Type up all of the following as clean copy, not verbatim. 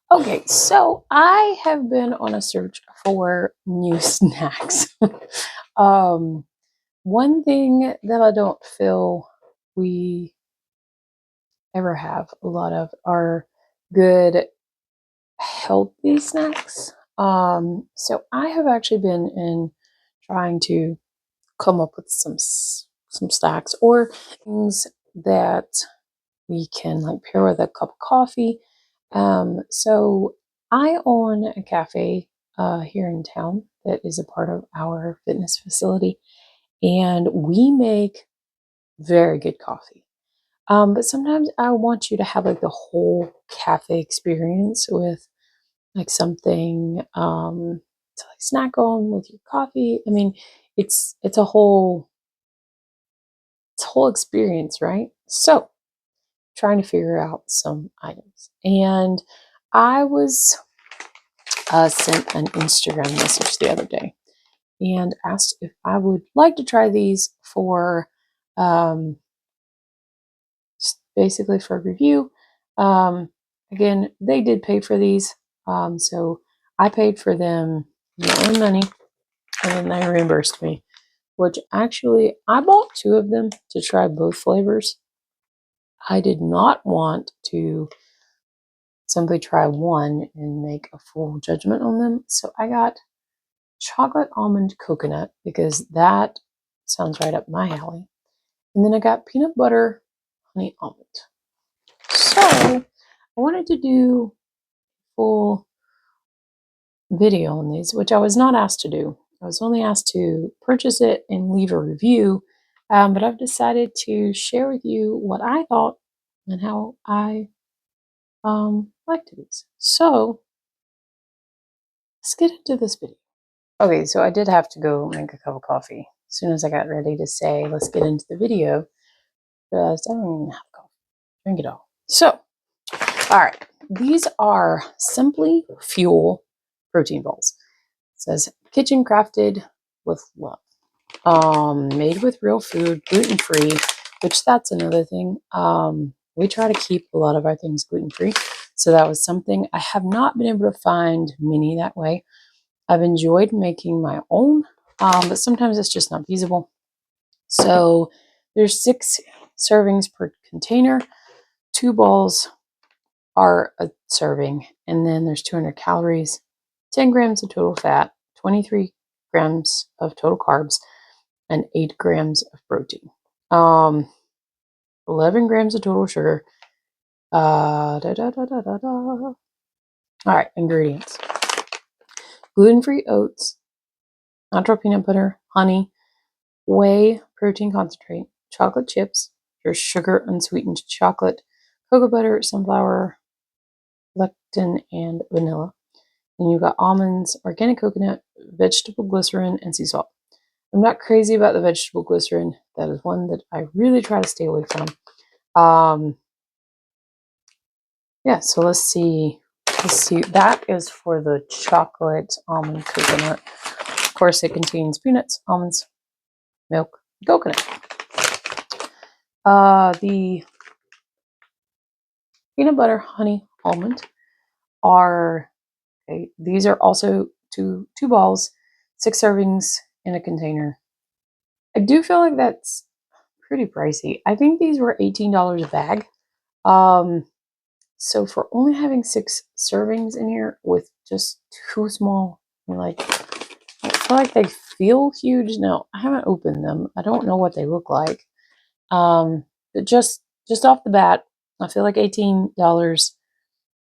Okay, so I have been on a search for new snacks. um, One thing that I don't feel we ever have a lot of are good healthy snacks. So I have actually been in trying to come up with some snacks or things that we can like pair with a cup of coffee. So I own a cafe here in town that is a part of our fitness facility, and we make very good coffee. But sometimes I want you to have like the whole cafe experience with like something to like snack on with your coffee. I mean, it's a whole experience, right? So trying to figure out some items. And I was sent an Instagram message the other day and asked if I would like to try these for um, just basically for review. Again, they did pay for these, so I paid for them my own money, and then they reimbursed me. Which actually, I bought two of them to try both flavors. I did not want to simply try one and make a full judgment on them. So I got chocolate almond coconut because that sounds right up my alley. And then I got peanut butter honey almond. So I wanted to do full video on these, which I was not asked to do. I was only asked to purchase it and leave a review. But I've decided to share with you what I thought and how I liked these. So let's get into this video. Okay, so I did have to go make a cup of coffee. As soon as I got ready to say, let's get into the video, I realized I don't even have coffee. Drink it all. So, all right, these are Simply Fuel protein balls. It says kitchen crafted with love. Made with real food, gluten free, which that's another thing. We try to keep a lot of our things gluten free. So that was something I have not been able to find many that way. I've enjoyed making my own, but sometimes it's just not feasible. So there's 6 servings per container. 2 balls are a serving, and then there's 200 calories, 10 grams of total fat, 23 grams of total carbs, and 8 grams of protein. 11 grams of total sugar. All right, ingredients: gluten-free oats, natural peanut butter, honey, whey protein concentrate, chocolate chips, your sugar unsweetened chocolate, cocoa butter, sunflower, lectin, and vanilla. Then you've got almonds, organic coconut, vegetable glycerin, and sea salt. I'm not crazy about the vegetable glycerin. That is one that I really try to stay away from. Yeah, so let's see. That is for the chocolate almond coconut. Of course, it contains peanuts, almonds, milk, coconut. The peanut butter honey almond are okay. These are also two balls, 6 servings in a container. I do feel like that's pretty pricey. I think these were $18 a bag. So for only having 6 servings in here with just 2 small, like I feel like they feel huge. No, I haven't opened them. I don't know what they look like. But just off the bat, I feel like $18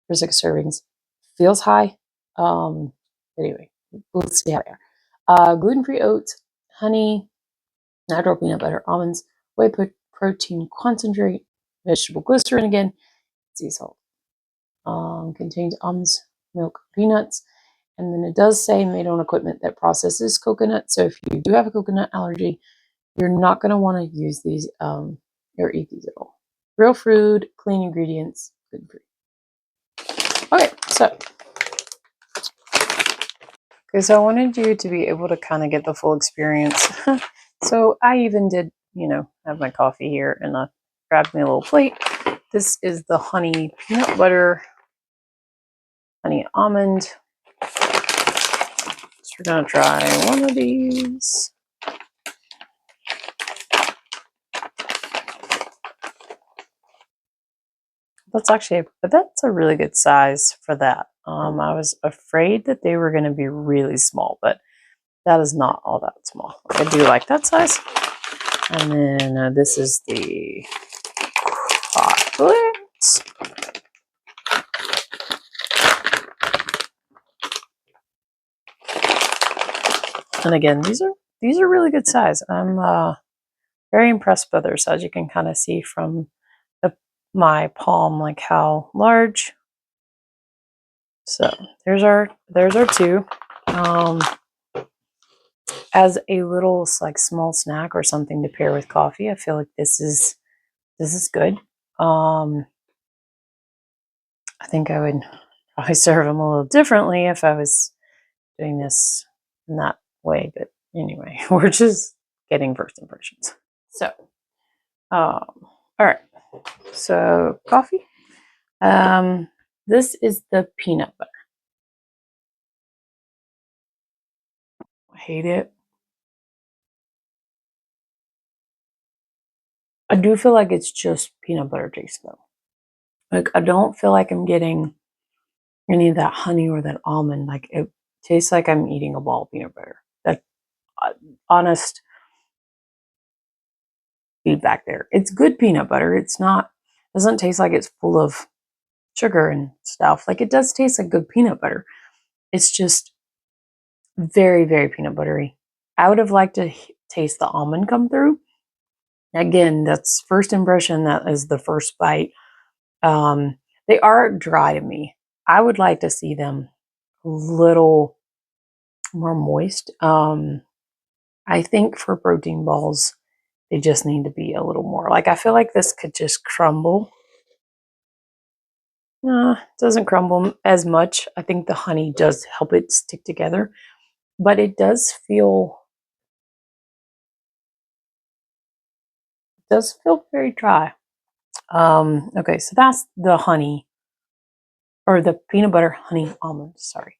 for 6 servings feels high. Anyway, let's see how they are. Gluten-free oats, honey, natural peanut butter, almonds, whey protein concentrate, vegetable glycerin again, sea salt. Contains almonds, milk, peanuts, and then it does say made on equipment that processes coconut. So if you do have a coconut allergy, you're not going to want to use these or eat these at all. Real food, clean ingredients, gluten free. Okay, so I wanted you to be able to kind of get the full experience. So I even did, have my coffee here and I grabbed me a little plate. This is the honey peanut butter honey almond. So we're gonna try one of these. That's a really good size for that. I was afraid that they were going to be really small, but that is not all that small. I do like that size. And then this is the chocolate. And again, these are really good size. I'm very impressed by their size. You can kind of see from my palm like how large. So there's our two. As a little like small snack or something to pair with coffee, I feel like this is good. I think I would probably serve them a little differently if I was doing this in that way. But anyway, we're just getting first impressions. So, all right. So coffee. This is the peanut butter. I hate it. I do feel like it's just peanut butter taste though. Like I don't feel like I'm getting any of that honey or that almond. Like it tastes like I'm eating a ball of peanut butter. That honest feedback there. It's good peanut butter. It's not doesn't taste like it's full of sugar and stuff. Like it does taste like good peanut butter. It's just very, very peanut buttery. I would have liked to taste the almond come through. Again, that's first impression. That is the first bite. They are dry to me. I would like to see them a little more moist. I think for protein balls, they just need to be a little more. Like I feel like this could just crumble. It doesn't crumble as much. I think the honey does help it stick together, but it does feel very dry. Okay, so that's the honey or the peanut butter honey almond. Sorry.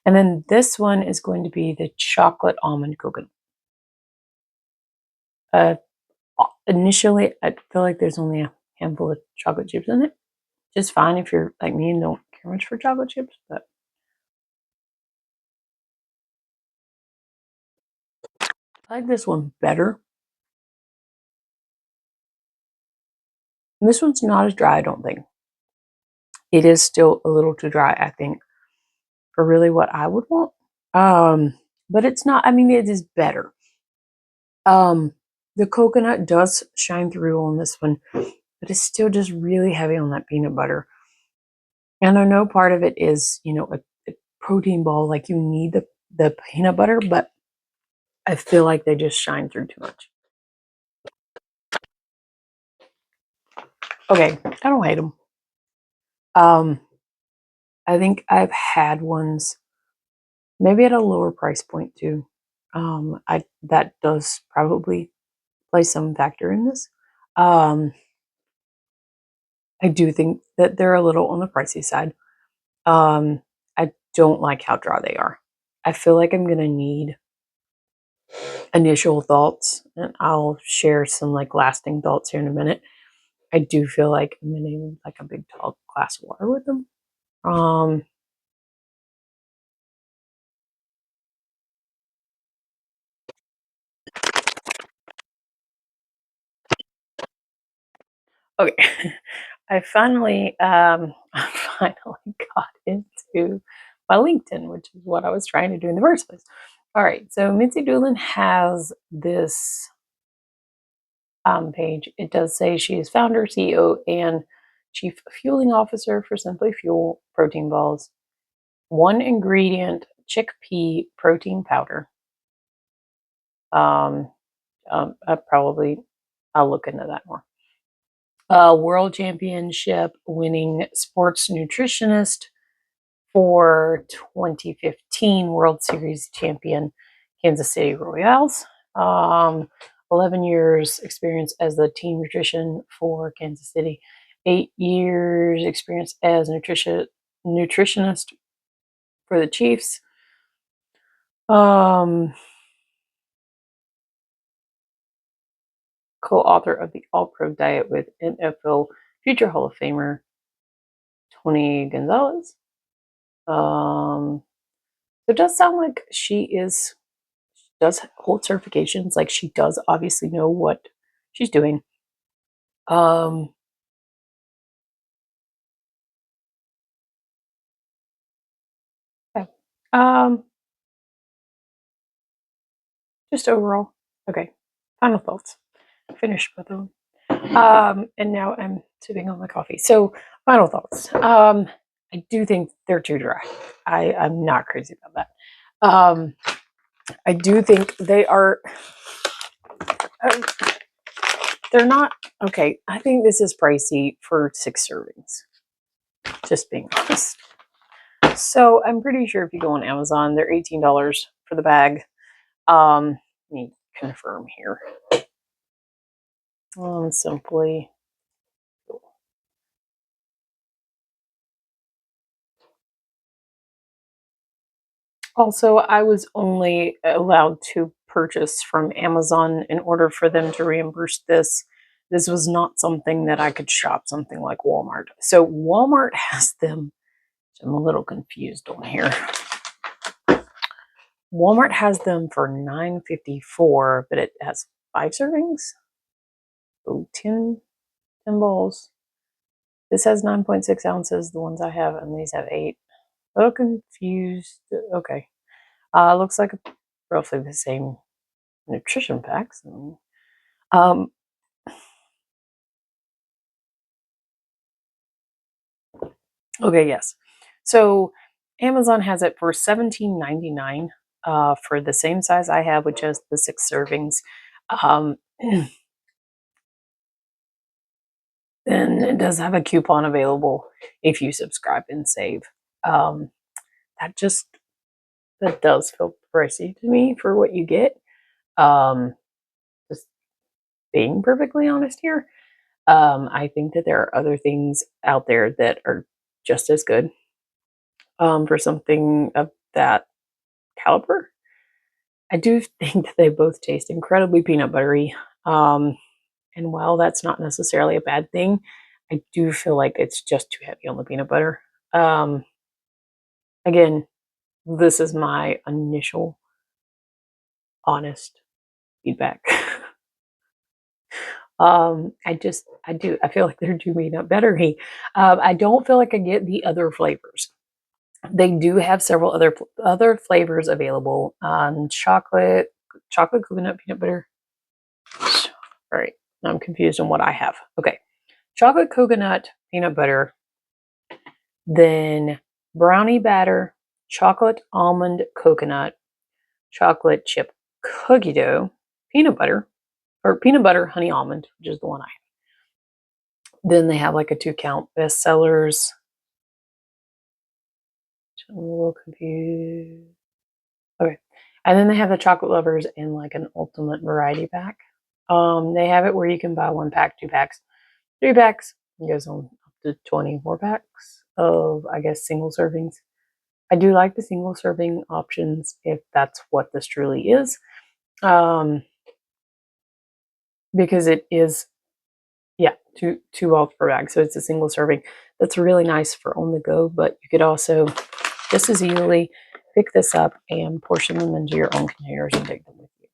And then this one is going to be the chocolate almond coconut. Initially, I feel like there's only a handful of chocolate chips in it. Just fine if you're like me and don't care much for chocolate chips, but I like this one better. And this one's not as dry, I don't think. It is still a little too dry, I think, for really what I would want. But it's not, I mean, it is better. The coconut does shine through on this one, but it's still just really heavy on that peanut butter. And I know part of it is, a protein ball, like you need the peanut butter, but I feel like they just shine through too much. Okay, I don't hate them. I think I've had ones maybe at a lower price point too. That does probably play some factor in this. I do think that they're a little on the pricey side. I don't like how dry they are. I feel like I'm gonna need initial thoughts, and I'll share some like lasting thoughts here in a minute. I do feel like I'm gonna need like a big tall glass of water with them. Okay, I finally I finally got into my LinkedIn, which is what I was trying to do in the first place. All right, so Mitzi Doolin has this page. It does say she is founder, CEO, and chief fueling officer for Simply Fuel protein balls. One ingredient chickpea protein powder. Um, I'll look into that more. World Championship winning sports nutritionist for 2015 World Series champion Kansas City Royals. 11 years experience as the team nutrition for Kansas City. 8 years experience as nutritionist for the Chiefs. Co-author of the All-Pro Diet with NFL future Hall of Famer Tony Gonzalez. It does sound like she does hold certifications. Like she does obviously know what she's doing. Okay. Just overall. Okay. Final thoughts. Finished with them. And now I'm sipping on my coffee. So final thoughts. I do think they're too dry. I'm not crazy about that. I do think they are. They're not okay. I think this is pricey for 6 servings. Just being honest. So I'm pretty sure if you go on Amazon, they're $18 for the bag. Let me confirm here. Simply. Also, I was only allowed to purchase from Amazon in order for them to reimburse this. This was not something that I could shop something like Walmart. So Walmart has them. I'm a little confused on here. Walmart has them for $9.54, but it has 5 servings. Oh, 10 balls. This has 9.6 ounces, the ones I have, and these have 8. A little confused. Okay. Looks like roughly the same nutrition packs. Okay, yes. So Amazon has it for $17.99 for the same size I have, which is the 6 servings. And it does have a coupon available if you subscribe and save. That does feel pricey to me for what you get. Just being perfectly honest here. I think that there are other things out there that are just as good for something of that caliber. I do think that they both taste incredibly peanut buttery. And while that's not necessarily a bad thing, I do feel like it's just too heavy on the peanut butter. Again, this is my initial honest feedback. I feel like they're too peanut buttery. I don't feel like I get the other flavors. They do have several other flavors available. Chocolate coconut peanut butter. All right, I'm confused on what I have. Okay, chocolate coconut peanut butter, then brownie batter, chocolate almond coconut, chocolate chip cookie dough, peanut butter, or peanut butter honey almond, which is the one I have. Then they have like a 2-count bestsellers. I'm a little confused. Okay. And then they have the chocolate lovers in like an ultimate variety pack. They have it where you can buy 1 pack, 2 packs, 3 packs. It goes on up to 24 packs of, I guess, single servings. I do like the single serving options if that's what this truly is. Because it is, yeah, two balls per bag. So it's a single serving. That's really nice for on the go, but you could also just as easily pick this up and portion them into your own containers and take them with you.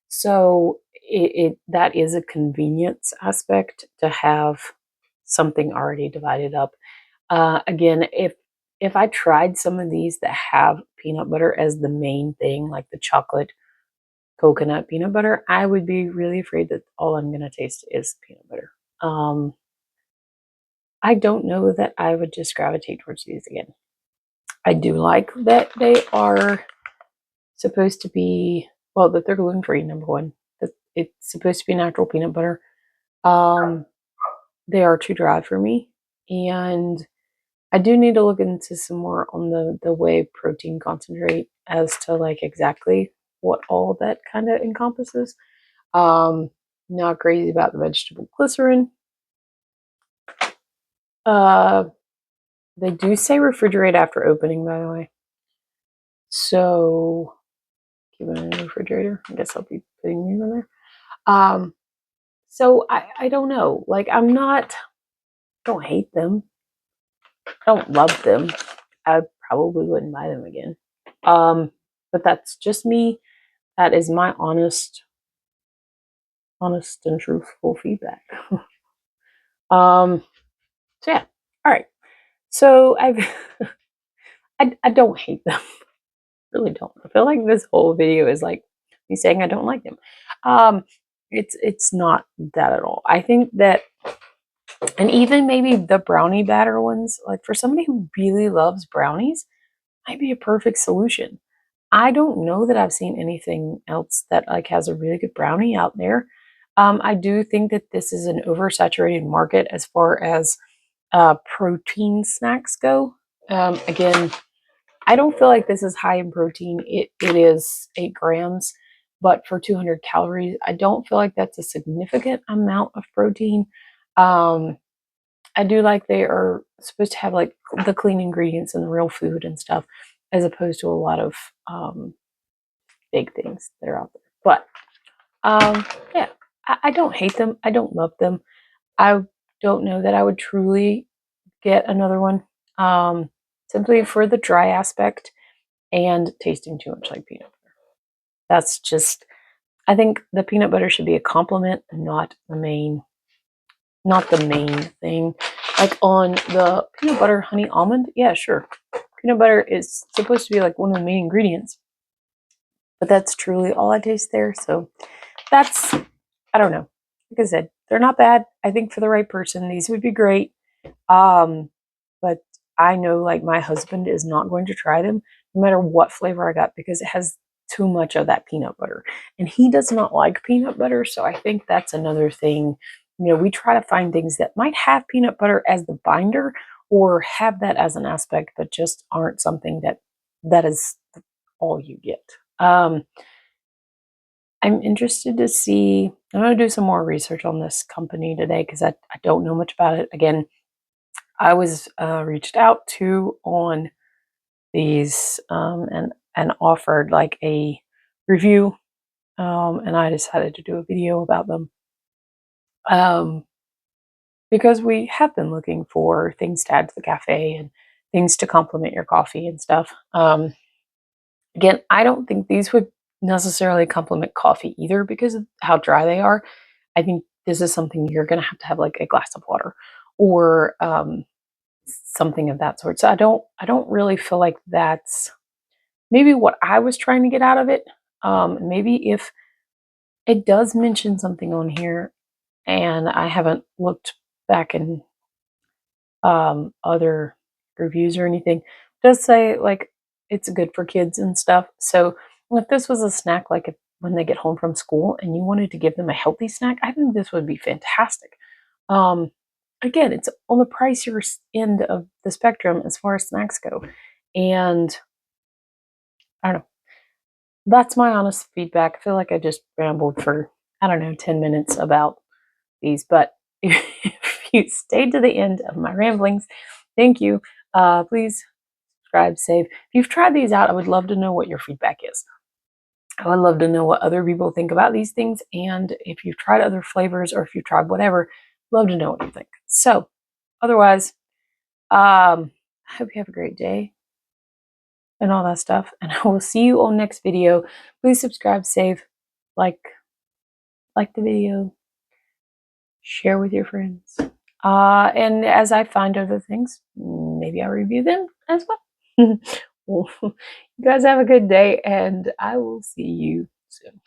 So that is a convenience aspect to have something already divided up. Again, if I tried some of these that have peanut butter as the main thing, like the chocolate coconut peanut butter, I would be really afraid that all I'm going to taste is peanut butter. I don't know that I would just gravitate towards these again. I do like that they are supposed to be, well, that they're gluten free, number one. That it's supposed to be natural peanut butter. They are too dry for me. And I do need to look into some more on the whey protein concentrate as to like exactly what all that kind of encompasses. Not crazy about the vegetable glycerin. They do say refrigerate after opening, by the way. So keep it in the refrigerator. I guess I'll be putting these in there. So I don't know. Like don't hate them. I don't love them. I probably wouldn't buy them again. But that's just me. That is my honest and truthful feedback. So yeah. All right. So I don't hate them. Really don't. I feel like this whole video is like me saying I don't like them. It's not that at all. I think that, and even maybe the brownie batter ones, like for somebody who really loves brownies, might be a perfect solution. I don't know that I've seen anything else that like has a really good brownie out there. I do think that this is an oversaturated market as far as protein snacks go. Again, I don't feel like this is high in protein. It is 8 grams, but for 200 calories, I don't feel like that's a significant amount of protein. I do like they are supposed to have like the clean ingredients and the real food and stuff, as opposed to a lot of big things that are out there. But yeah, I don't hate them. I don't love them. I don't know that I would truly get another one, simply for the dry aspect and tasting too much like peanut butter. That's just, I think the peanut butter should be a compliment, not the main thing. Like on the peanut butter honey almond, yeah, sure. Peanut butter is supposed to be like one of the main ingredients, but that's truly all I taste there. So that's, I don't know. Like I said, they're not bad. I think for the right person, these would be great. But I know like my husband is not going to try them no matter what flavor I got because it has too much of that peanut butter. And he does not like peanut butter, so I think that's another thing. You know, we try to find things that might have peanut butter as the binder or have that as an aspect, but just aren't something that is all you get. I'm interested to see. I'm going to do some more research on this company today because I don't know much about it. Again, I was reached out to on these and offered like a review, and I decided to do a video about them because we have been looking for things to add to the cafe and things to complement your coffee and stuff. Again, I don't think these would necessarily complement coffee either because of how dry they are. I think this is something you're going to have like a glass of water or something of that sort. So I don't really feel like that's maybe what I was trying to get out of it. Maybe if it does mention something on here and I haven't looked back in other reviews or anything, it does say like it's good for kids and stuff. So if this was a snack, like if, when they get home from school and you wanted to give them a healthy snack, I think this would be fantastic. Um, Again, it's on the pricier end of the spectrum as far as snacks go. And I don't know. That's my honest feedback. I feel like I just rambled for, I don't know, 10 minutes about these. But if you stayed to the end of my ramblings, thank you. Please subscribe, save. If you've tried these out, I would love to know what your feedback is. I would love to know what other people think about these things. And if you've tried other flavors or if you've tried whatever, love to know what you think. So, otherwise, I hope you have a great day and all that stuff. And I will see you on next video. Please subscribe, save, like the video, share with your friends. And as I find other things, maybe I'll review them as well. Well, you guys have a good day, and I will see you soon.